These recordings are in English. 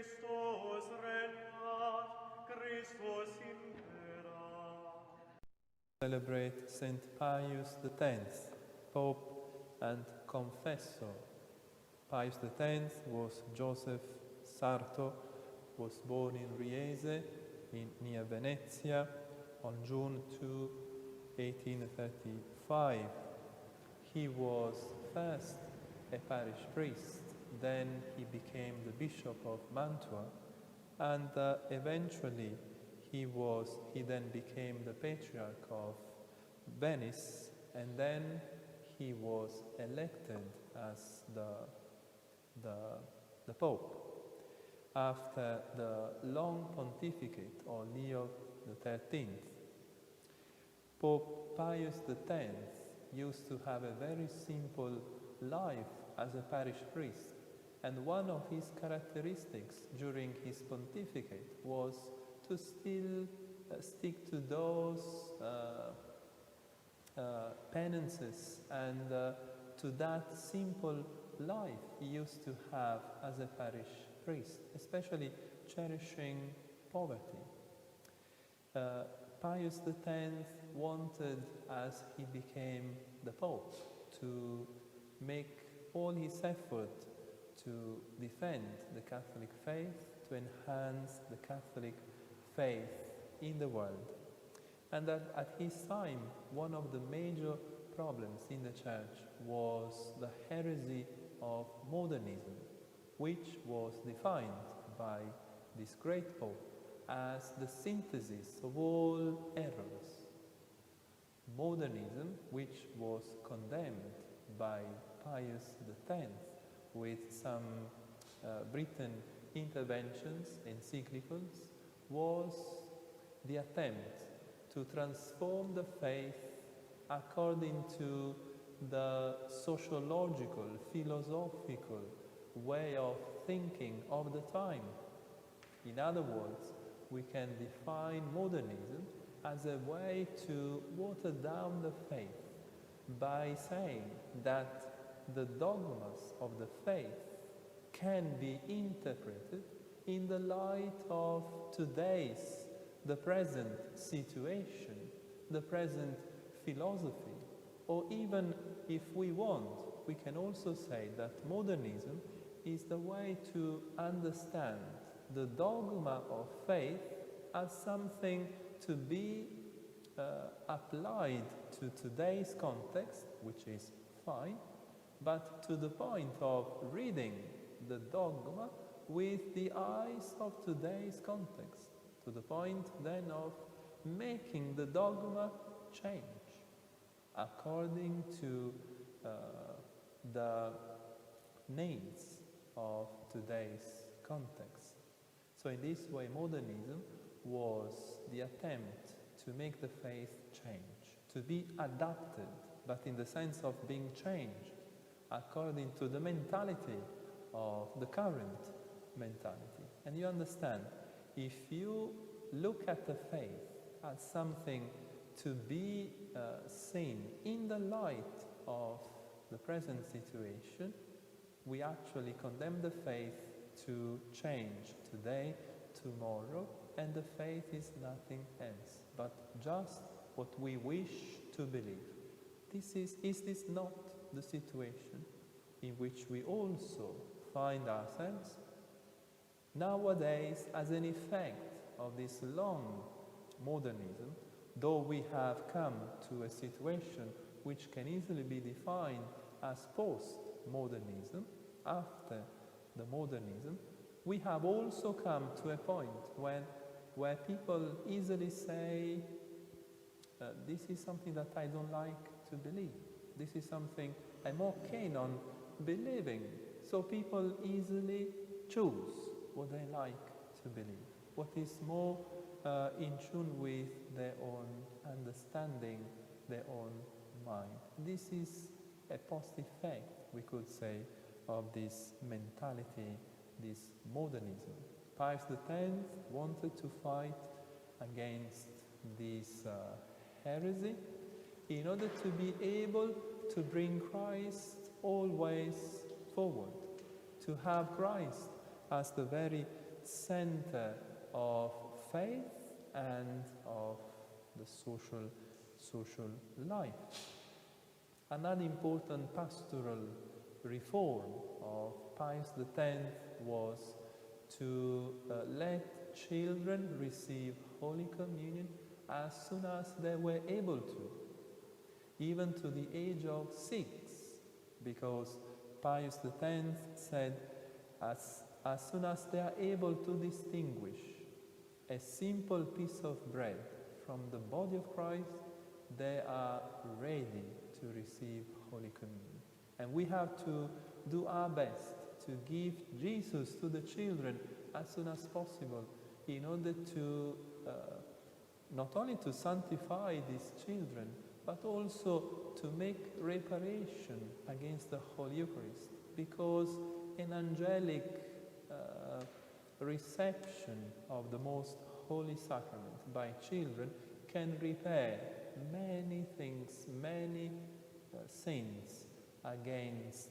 Christus regnat, Christus imperat. Celebrate St. Pius X, Pope and Confessor. Pius X was Giuseppe Sarto, was born in Riese, near Venezia, on June 2, 1835. He was first a parish priest, then he became the Bishop of Mantua, and eventually he then became the Patriarch of Venice, and then he was elected as the Pope after the long pontificate of Leo XIII. Pope Pius X used to have a very simple life as a parish priest, and one of his characteristics during his pontificate was to still stick to those penances and to that simple life he used to have as a parish priest, especially cherishing poverty. Pius X wanted, as he became the Pope, to make all his effort to defend the Catholic faith, to enhance the Catholic faith in the world. And that at his time, one of the major problems in the Church was the heresy of modernism, which was defined by this great Pope as the synthesis of all errors. Modernism, which was condemned by Pius X with some written interventions, encyclicals, was the attempt to transform the faith according to the sociological, philosophical way of thinking of the time. In other words, we can define modernism as a way to water down the faith by saying that the dogmas of the faith can be interpreted in the light of today's, the present situation, the present philosophy, or even if we want, we can also say that modernism is the way to understand the dogma of faith as something to be applied to today's context, which is fine, but to the point of reading the dogma with the eyes of today's context, to the point then of making the dogma change according to the needs of today's context. So in this way, modernism was the attempt to make the faith change, to be adapted, but in the sense of being changed according to the mentality of the current mentality. And you understand, if you look at the faith as something to be seen in the light of the present situation, we actually condemn the faith to change today, tomorrow, and the faith is nothing else but just what we wish to believe. Is this not the situation in which we also find ourselves nowadays as an effect of this long modernism, though we have come to a situation which can easily be defined as post-modernism, after the modernism, we have also come to a point where people easily say, this is something that I don't like to believe. This is something I'm more keen on believing. So people easily choose what they like to believe, what is more in tune with their own understanding, their own mind. This is a post-effect, we could say, of this mentality, this modernism. Pius X wanted to fight against this heresy in order to be able to bring Christ always forward, to have Christ as the very center of faith and of the social life. Another important pastoral reform of Pius X was to let children receive Holy Communion as soon as they were able to, even to the age of 6, because Pius X said, as soon as they are able to distinguish a simple piece of bread from the body of Christ, they are ready to receive Holy Communion. And we have to do our best to give Jesus to the children as soon as possible, in order to not only to sanctify these children, but also to make reparation against the Holy Eucharist, because an angelic reception of the most holy sacrament by children can repair many things, many sins against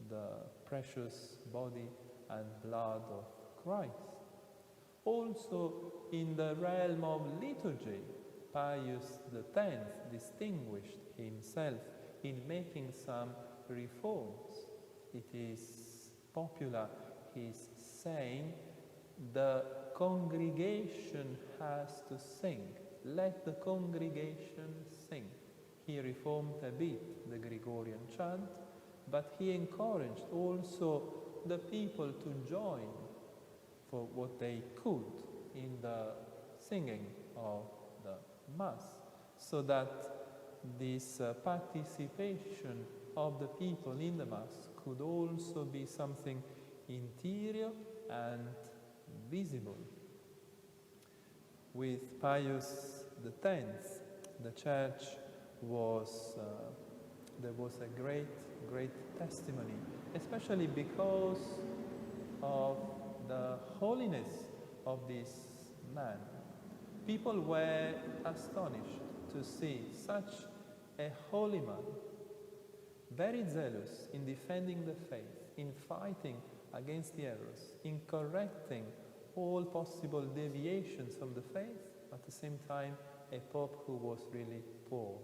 the precious body and blood of Christ. Also, in the realm of liturgy, Pius X distinguished himself in making some reforms. It is popular, his saying, the congregation has to sing. Let the congregation sing. He reformed a bit the Gregorian chant, but he encouraged also the people to join for what they could in the singing of the Mass, so that this participation of the people in the Mass could also be something interior and visible. With Pius X, the Church was, there was a great testimony, especially because of the holiness of this man. People were astonished to see such a holy man, very zealous in defending the faith, in fighting against the errors, in correcting all possible deviations from the faith, at the same time a pope who was really poor.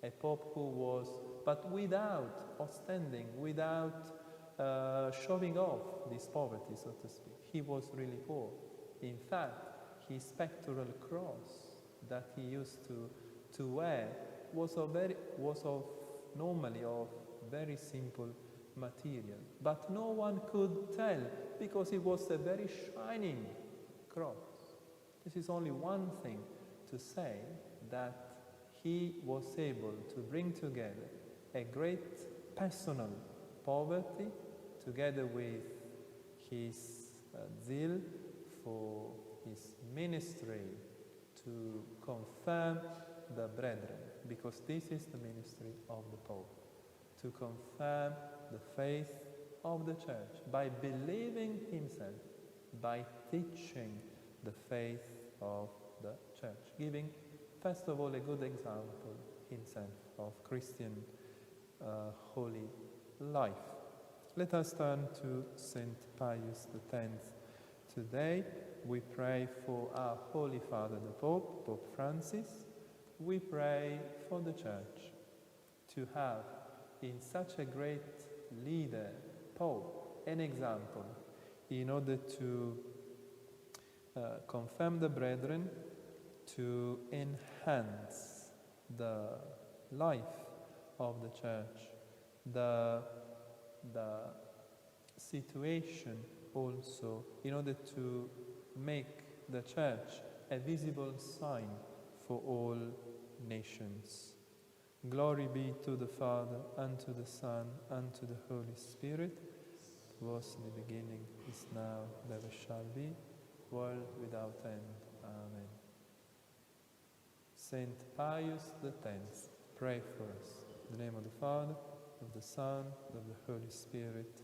A pope who was, but without ostending, without showing off this poverty, so to speak. He was really poor. In fact, his pectoral cross that he used to wear was normally of very simple material. But no one could tell, because it was a very shining cross. This is only one thing to say, that he was able to bring together a great personal poverty together with his zeal for his ministry to confirm the brethren, because this is the ministry of the Pope, to confirm the faith of the Church by believing himself, by teaching the faith of the Church, giving first of all a good example himself of Christian holy life. Let us turn to St. Pius X today. We pray for our Holy Father the Pope, Pope Francis. We pray for the Church to have in such a great leader, Pope, an example in order to confirm the brethren, to enhance the life of the Church, the situation also, in order to make the Church a visible sign for all nations. Glory be to the Father, and to the Son, and to the Holy Spirit. It was in the beginning, is now, never shall be, world without end. Amen. Saint Pius X, pray for us. In the name of the Father, of the Son, of the Holy Spirit.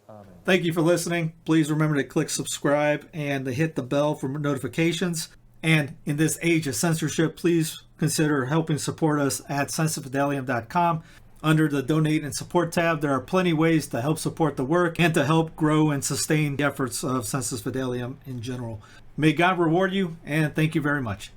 Amen. Thank you for listening. Please remember to click subscribe and to hit the bell for notifications. And in this age of censorship, please consider helping support us at sensusfidelium.com. under the Donate and Support tab. There are plenty of ways to help support the work and to help grow and sustain the efforts of Sensus Fidelium in general. May God reward you, and thank you very much.